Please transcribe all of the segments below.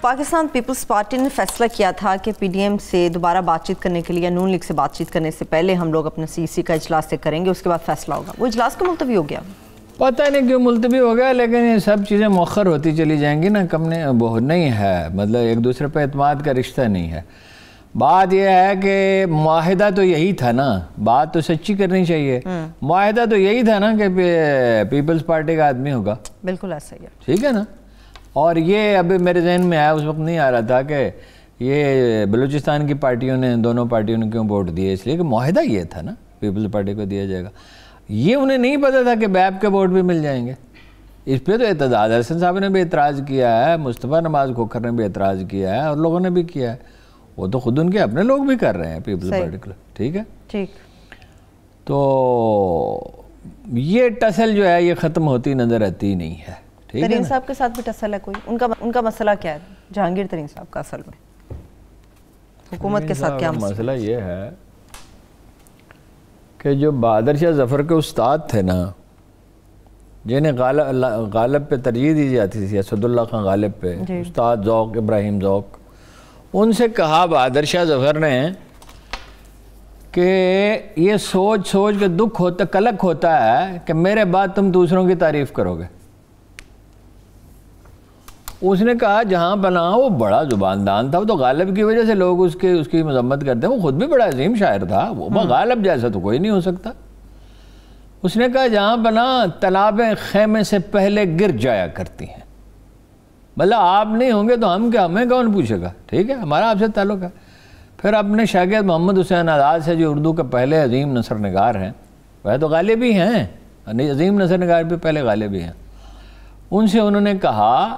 Pakistan Peoples party نے فیصلہ کیا تھا کہ پی ڈی ایم سے دوبارہ بات چیت کرنے کے لیے یا نون لیگ سے بات چیت کرنے سے پہلے ہم لوگ اپنے سی سی کا اجلاس سے کریں گے، اس کے بعد فیصلہ ہوگا. وہ اجلاس کیوں ملتوی ہو گیا؟ پتہ نہیں کیوں ملتوی ہو گیا، لیکن یہ سب چیزیں مؤخر ہوتی چلی جائیں گی نا. کم نے وہ نہیں ہے، مطلب ایک دوسرے پہ اعتماد کا رشتہ نہیں ہے. بات یہ ہے کہ معاہدہ تو یہی تھا نا، بات تو سچی کرنی چاہیے. معاہدہ تو یہی تھا نا کہ پیپلز پارٹی کا آدمی ہوگا. بالکل ایسا ہی ہے، ٹھیک ہے نا. اور یہ ابھی میرے ذہن میں آیا، اس وقت نہیں آ رہا تھا کہ یہ بلوچستان کی پارٹیوں نے، دونوں پارٹیوں نے کیوں ووٹ دیے، اس لیے کہ معاہدہ یہ تھا نا پیپلز پارٹی کو دیا جائے گا. یہ انہیں نہیں پتا تھا کہ بیپ کے ووٹ بھی مل جائیں گے. اس پہ تو اعتزاز احسن صاحب نے بھی اعتراض کیا ہے، مصطفیٰ نماز کھوکھر نے بھی اعتراض کیا ہے، اور لوگوں نے بھی کیا ہے. وہ تو خود ان کے اپنے لوگ بھی کر رہے ہیں پیپلز پارٹی کو. ٹھیک ہے، ٹھیک. تو یہ ٹسل جو ہے یہ ختم ہوتی نظر آتی نہیں ہے. ترین صاحب کے ساتھ بھی ٹسل ہے کوئی؟ ان کا مسئلہ کیا ہے جہانگیر ترین صاحب کا؟ اصل میں حکومت کے ساتھ کیا مسئلہ یہ ہے کہ جو بہادر شاہ ظفر کے استاد تھے نا، جنہیں غالب پہ ترجیح دی جاتی تھی، اسد اللہ خان غالب پہ، استاد ذوق ابراہیم ذوق، ان سے کہا بہادر شاہ ظفر نے کہ یہ سوچ کے دکھ ہوتا، کلک ہوتا ہے کہ میرے بعد تم دوسروں کی تعریف کرو گے. اس نے کہا جہاں بنا، وہ بڑا زباندان تھا، وہ تو غالب کی وجہ سے لوگ اس کی مذمت کرتے ہیں. وہ خود بھی بڑا عظیم شاعر تھا، وہ غالب جیسا تو کوئی نہیں ہو سکتا. اس نے کہا جہاں بنا تالابیں خیمے سے پہلے گر جایا کرتی ہیں. مطلب آپ نہیں ہوں گے تو ہم کیا، ہمیں کون پوچھے گا. ٹھیک ہے، ہمارا آپ سے تعلق ہے. پھر اپنے شاگرد محمد حسین آزاد سے، جو اردو کے پہلے عظیم نثر نگار ہیں، وہ تو غالب ہی ہیں، عظیم نثر نگار بھی پہلے غالب ہی ہیں. ان سے انہوں نے کہا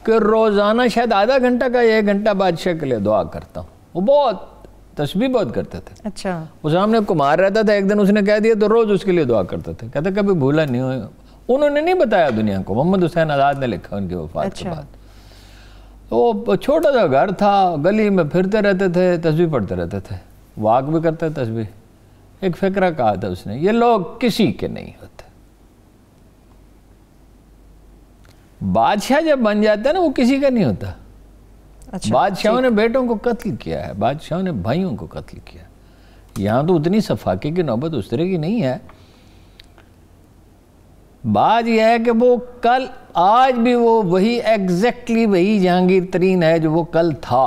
کہ روزانہ شاید آدھا گھنٹہ کا 1 گھنٹہ بادشاہ کے لیے دعا کرتا ہوں. وہ بہت تسبیح بہت کرتے تھے. اچھا. وہ سامنے کمار رہتا تھا، ایک دن اس نے کہہ دیا تو روز اس کے لیے دعا کرتے تھے. کہتے کبھی بھولا نہیں ہوئے. انہوں نے نہیں بتایا دنیا کو، محمد حسین آزاد نے لکھا ان کی وفات کے بعد. وہ چھوٹا سا گھر تھا، گلی میں پھرتے رہتے تھے، تسبیح پڑھتے رہتے تھے، واک بھی کرتے تسبیح. ایک فقرہ کہا تھا اس نے، یہ لوگ کسی کے نہیں ہوتے. بادشاہ جب بن جاتا ہے نا، وہ کسی کا نہیں ہوتا. بادشاہوں نے بیٹوں کو قتل کیا ہے، بادشاہوں نے بھائیوں کو قتل کیا. یہاں تو اتنی صفاقی کی نوبت اس طرح کی نہیں ہے. بات یہ ہے کہ وہ کل، آج بھی وہ وہی ایگزیکٹلی وہی جہانگیر ترین ہے جو وہ کل تھا.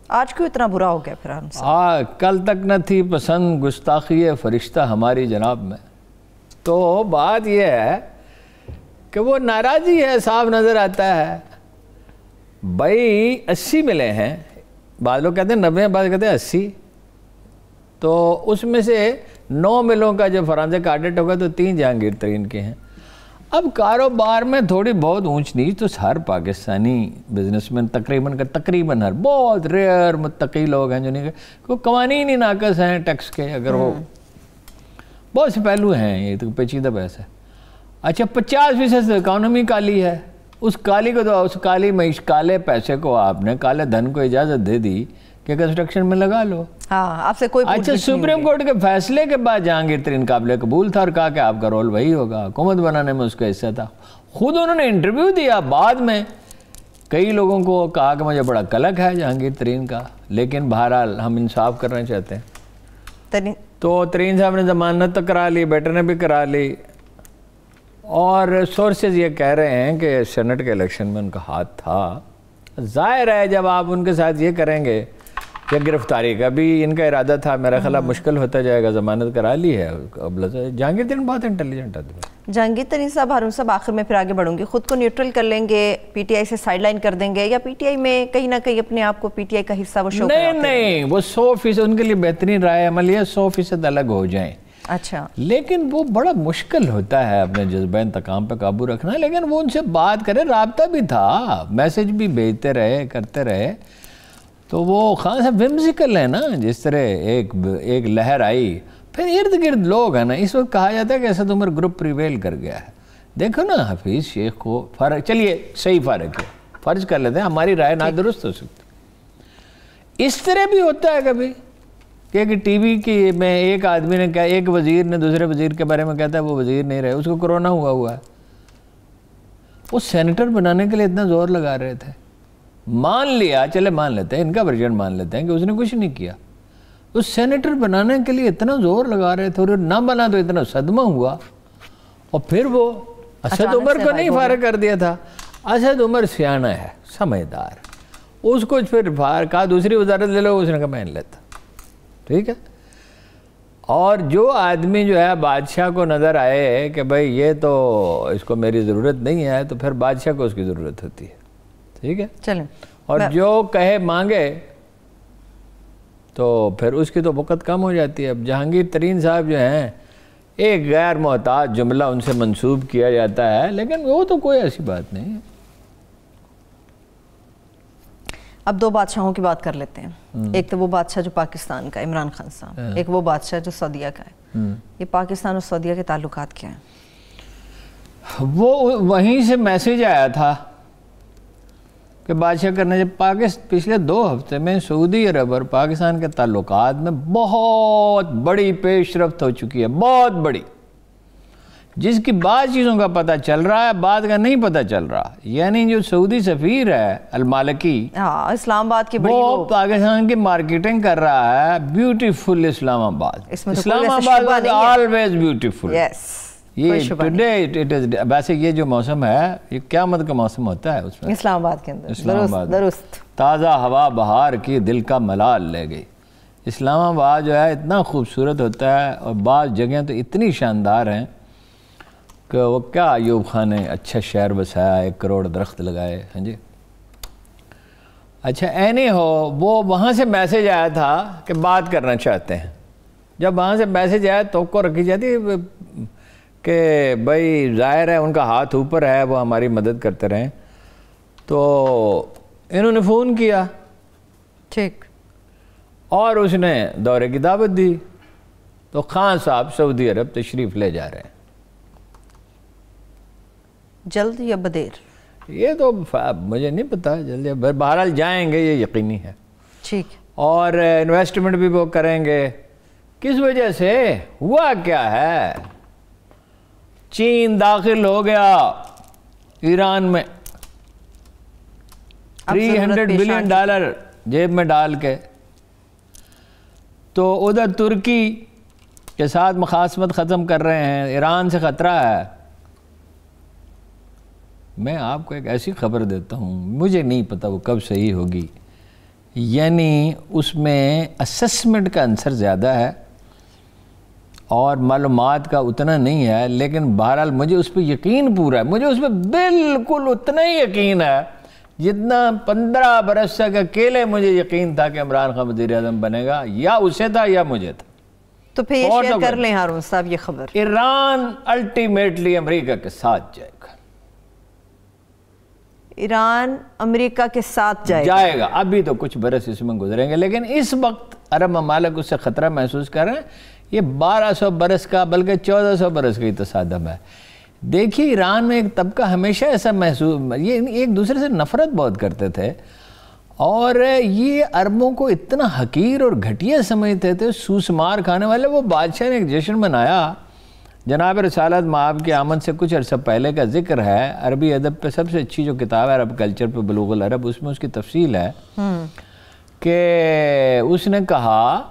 آج کیوں اتنا برا ہو گیا پھر؟ کل تک نہ تھی پسند گستاخی فرشتہ ہماری جناب میں. تو بات یہ ہے کہ وہ ناراضی ہے، صاف نظر آتا ہے. بھائی 80 ملے ہیں، بعض لوگ کہتے ہیں 90، بعض کہتے ہیں 80. تو اس میں سے 9 ملوں کا جو فرانسے آڈٹ ہوگا تو 3 جہانگیر ترین کے ہیں. اب کاروبار میں تھوڑی بہت اونچ نیچ تو ہر پاکستانی بزنس مین تقریباً ہر، بہت ریئر متقی لوگ ہیں جو نہیں، کوئی قوانین ہی ناقص ہیں ٹیکس کے. اگر وہ بہت سے پہلو ہیں، یہ تو پیچیدہ بحث ہے. اچھا 50% اکانومی کالی ہے. اس کالی کو تو، اس کالے پیسے کو آپ نے، کالے دھن کو اجازت دے دی کہ کنسٹرکشن میں لگا لو. آپ سے کوئی اچھا سپریم کورٹ کے فیصلے کے بعد جہانگیر ترین قابل قبول تھا اور کہا کہ آپ کا رول وہی ہوگا، حکومت بنانے میں اس کا حصہ تھا. خود انہوں نے انٹرویو دیا بعد میں، کئی لوگوں کو کہا کہ مجھے بڑا قلق ہے جہانگیر ترین کا، لیکن بہرحال ہم انصاف کرنا چاہتے ہیں. تو ترین صاحب نے ضمانت تو کرا لی، بیٹر نے بھی کرا لی. اور سورسز یہ کہہ رہے ہیں کہ سینٹ کے الیکشن میں ان کا ہاتھ تھا. ظاہر ہے جب آپ ان کے ساتھ یہ کریں گے کہ گرفتاری کا بھی ان کا ارادہ تھا، میرا خیال مشکل ہوتا جائے گا. ضمانت کرا لی ہے. جہانگیر ترین بہت انٹیلیجنٹ آدمی. جہانگیر ترین صاحب، ہارون صاحب آخر میں پھر آگے بڑھوں گی، خود کو نیوٹرل کر لیں گے، پی ٹی آئی سے سائیڈ لائن کر دیں گے، یا پی ٹی آئی میں کہیں نہ کہیں اپنے آپ کو پی ٹی آئی کا حصہ وہ شو کراتے ہیں؟ نہیں، وہ 100% ان کے لیے بہترین رائے عمل ہے 100% الگ ہو جائیں. اچھا. لیکن وہ بڑا مشکل ہوتا ہے اپنے جذبہ انتقام پہ قابو رکھنا. لیکن وہ ان سے بات کرے، رابطہ بھی تھا، میسج بھی بھیجتے رہے، کرتے رہے. تو وہ خان صاحب ومزیکل ہے نا، جس طرح ایک لہر آئی، پھر ارد گرد لوگ ہیں نا. اس وقت کہا جاتا ہے کہ اسد عمر گروپ پریویل کر گیا ہے. دیکھو نا حفیظ شیخ کو فرق، چلیے صحیح فرق ہے، فرض کر لیتے ہیں ہماری رائے نہ درست ہو سکتی. اس طرح بھی ہوتا ہے کبھی کہ ٹی وی کی میں ایک آدمی نے کہا، ایک وزیر نے دوسرے وزیر کے بارے میں کہتا ہے وہ وزیر نہیں رہے، اس کو کرونا ہوا ہے. وہ سینیٹر بنانے کے لیے اتنا زور لگا رہے تھے. مان لیا، چلے مان لیتے ہیں، ان کا ورژن مان لیتے ہیں کہ اس نے کچھ نہیں کیا، تو سینیٹر بنانے کے لیے اتنا زور لگا رہے تھے اور نہ بنا تو اتنا صدمہ ہوا، اور پھر وہ اسد عمر کو نہیں فارغ کر دیا تھا۔ اسد عمر سیانہ ہے، سمجھدار، اس کو پھر کہا دوسری وزارت لے لو، اس نے کہا میں نہیں لیتا، ٹھیک ہے۔ اور جو آدمی جو ہے بادشاہ کو نظر آئے کہ بھائی یہ تو اس کو میری ضرورت نہیں ہے، تو پھر بادشاہ کو اس کی ضرورت ہوتی ہے، ٹھیک ہے۔ چلیں، اور جو کہے مانگے تو پھر اس کی تو وقت کم ہو جاتی ہے۔ اب جہانگیر ترین صاحب جو ہیں، ایک غیر محتاط جملہ ان سے منسوب کیا جاتا ہے، لیکن وہ تو کوئی ایسی بات نہیں ہے۔ اب دو بادشاہوں کی بات کر لیتے ہیں، ایک تو وہ بادشاہ جو پاکستان کا عمران خان صاحب، ایک وہ بادشاہ جو سعودیہ کا ہے۔ یہ پاکستان اور سعودیہ کے تعلقات کیا ہیں؟ وہ وہیں سے میسیج آیا تھا کہ بادشاہ کرنے، جب پچھلے 2 ہفتے میں سعودی عرب اور پاکستان کے تعلقات میں بہت بڑی پیش رفت ہو چکی ہے، بہت بڑی، جس کی بعض چیزوں کا پتہ چل رہا ہے، بعد کا نہیں پتہ چل رہا۔ یعنی جو سعودی سفیر ہے المالکی، اسلام آباد کی وہ پاکستان کی مارکیٹنگ کر رہا ہے، بیوٹیفل اسلام آباد، اسلام آباد آلویز بیوٹیفل۔ یہ ویسے یہ جو موسم ہے، یہ قیامت کا موسم ہوتا ہے اس میں، اسلام آباد کے اندر درست تازہ ہوا بہار کی دل کا ملال لے گئی۔ اسلام آباد جو ہے اتنا خوبصورت ہوتا ہے، اور بعض جگہیں تو اتنی شاندار ہیں کہ وہ کیا ایوب خان نے اچھا شہر بسایا، 1 کروڑ درخت لگائے، ہاں جی۔ اچھا اینی ہو، وہ وہاں سے میسیج آیا تھا کہ بات کرنا چاہتے ہیں۔ جب وہاں سے میسیج آیا تو کو رکھی جاتی کہ بھائی ظاہر ہے ان کا ہاتھ اوپر ہے، وہ ہماری مدد کرتے رہیں، تو انہوں نے فون کیا، ٹھیک، اور اس نے دورے کی دعوت دی، تو خان صاحب سعودی عرب تشریف لے جا رہے ہیں۔ جلد یا بدیر؟ یہ تو مجھے نہیں پتا، جلد یا بہرحال جائیں گے، یہ یقینی ہے، ٹھیک، اور انویسٹمنٹ بھی وہ کریں گے۔ کس وجہ سے؟ ہوا کیا ہے، چین داخل ہو گیا ایران میں، $300 بلین جیب میں ڈال کے، تو ادھر ترکی کے ساتھ مخاصمت ختم کر رہے ہیں، ایران سے خطرہ ہے۔ میں آپ کو ایک ایسی خبر دیتا ہوں، مجھے نہیں پتا وہ کب صحیح ہوگی، یعنی اس میں اسسمنٹ کا عنصر زیادہ ہے اور معلومات کا اتنا نہیں ہے، لیکن بہرحال مجھے اس پہ یقین پورا ہے، مجھے اس پہ بالکل اتنا ہی یقین ہے جتنا 15 برس تک اکیلے مجھے یقین تھا کہ عمران خان وزیر اعظم بنے گا، یا اسے تھا یا مجھے تھا۔ تو پھر یہ شیئر کر لیں ہارون صاحب یہ خبر، ایران الٹیمیٹلی امریکہ کے ساتھ جائے گا، ایران امریکہ کے ساتھ جائے گا۔ ابھی تو کچھ برس اس میں گزریں گے، لیکن اس وقت عرب ممالک اس سے خطرہ محسوس کر رہے ہیں۔ یہ 1200 برس کا بلکہ 1400 برس کا تصادم ہے۔ دیکھیے ایران میں ایک طبقہ ہمیشہ ایسا محسوس، یہ ایک دوسرے سے نفرت بہت کرتے تھے، اور یہ عربوں کو اتنا حقیر اور گھٹیا سمجھتے تھے، سوسمار کھانے والے۔ وہ بادشاہ نے ایک جشن منایا، جناب رسالت مآب کی آمد سے کچھ عرصہ پہلے کا ذکر ہے، عربی ادب پہ سب سے اچھی جو کتاب ہے عرب کلچر پہ، بلوغ العرب، اس میں اس کی تفصیل ہے کہ اس نے کہا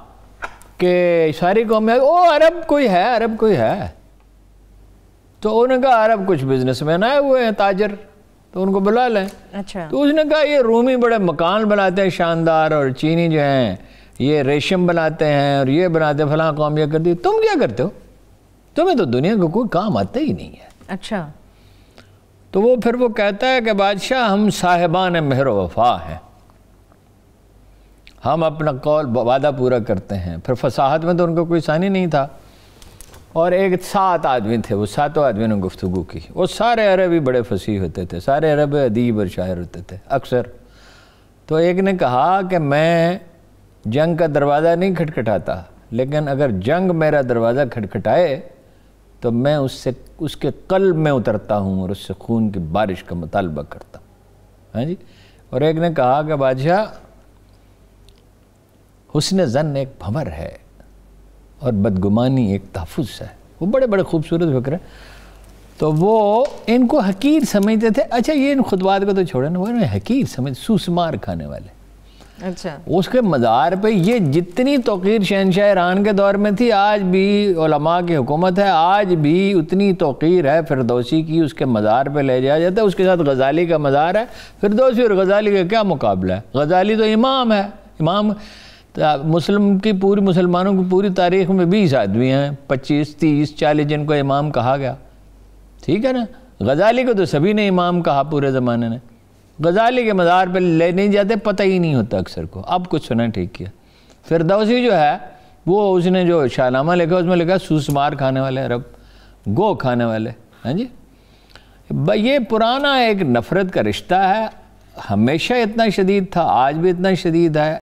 کہ ساری قومیں عرب کوئی ہے، عرب کوئی ہے، تو انہوں نے کہا عرب کچھ بزنس مین آئے ہوئے ہیں، تاجر، تو ان کو بلا لیں۔ اچھا، تو اس نے کہا یہ رومی بڑے مکان بناتے ہیں شاندار، اور چینی جو ہیں یہ ریشم بناتے ہیں، اور یہ بناتے ہیں، فلاں قوم یہ کرتی ہے، تم کیا کرتے ہو؟ تمہیں تو دنیا کو کوئی کام آتا ہی نہیں ہے۔ اچھا، تو وہ پھر وہ کہتا ہے کہ بادشاہ ہم صاحبان مہر و وفا ہیں، ہم اپنا قول وعدہ پورا کرتے ہیں۔ پھر فصاحت میں تو ان کو کوئی ثانی نہیں تھا، اور ایک 7 آدمی تھے، وہ 7 آدمی نے گفتگو کی، وہ سارے عربی بڑے فصیح ہوتے تھے، سارے عرب ادیب اور شاعر ہوتے تھے اکثر۔ تو ایک نے کہا کہ میں جنگ کا دروازہ نہیں کھٹکھٹاتا، لیکن اگر جنگ میرا دروازہ کھٹکھٹائے تو میں اس کے قلب میں اترتا ہوں اور اس سے خون کی بارش کا مطالبہ کرتا ہوں۔ ہاں جی۔ اور ایک نے کہا کہ بادشاہ حسن ظن ایک بھنور ہے اور بدگمانی ایک تحفظ ہے۔ وہ بڑے بڑے خوبصورت فکر ہیں۔ تو وہ ان کو حقیر سمجھتے تھے. اچھا یہ ان خطبات کو تو چھوڑے نا, وہ حقیر سمجھ, سوسمار کھانے والے. اچھا اس کے مزار پہ یہ جتنی توقیر شہنشاہ ایران کے دور میں تھی, آج بھی علماء کی حکومت ہے, آج بھی اتنی توقیر ہے فردوسی کی. اس کے مزار پہ لے جایا جاتا ہے. اس کے ساتھ غزالی کا مزار ہے. فردوسی اور غزالی کا کیا مقابلہ ہے؟ غزالی تو امام ہے. امام مسلمانوں کی پوری تاریخ میں 20 آدمی ہیں, 25 30 40 جن کو امام کہا گیا. ٹھیک ہے نا. غزالی کو تو سبھی نے امام کہا پورے زمانے نے. غزالی کے مزار پہ لے نہیں جاتے, پتہ ہی نہیں ہوتا اکثر کو. اب کچھ سنا ٹھیک کیا. فردوسی جو ہے وہ اس نے جو شاہ نامہ لکھا, اس میں لکھا سوسمار کھانے والے عرب, گو کھانے والے. ہاں جی, یہ پرانا ایک نفرت کا رشتہ ہے. ہمیشہ اتنا شدید تھا, آج بھی اتنا شدید ہے.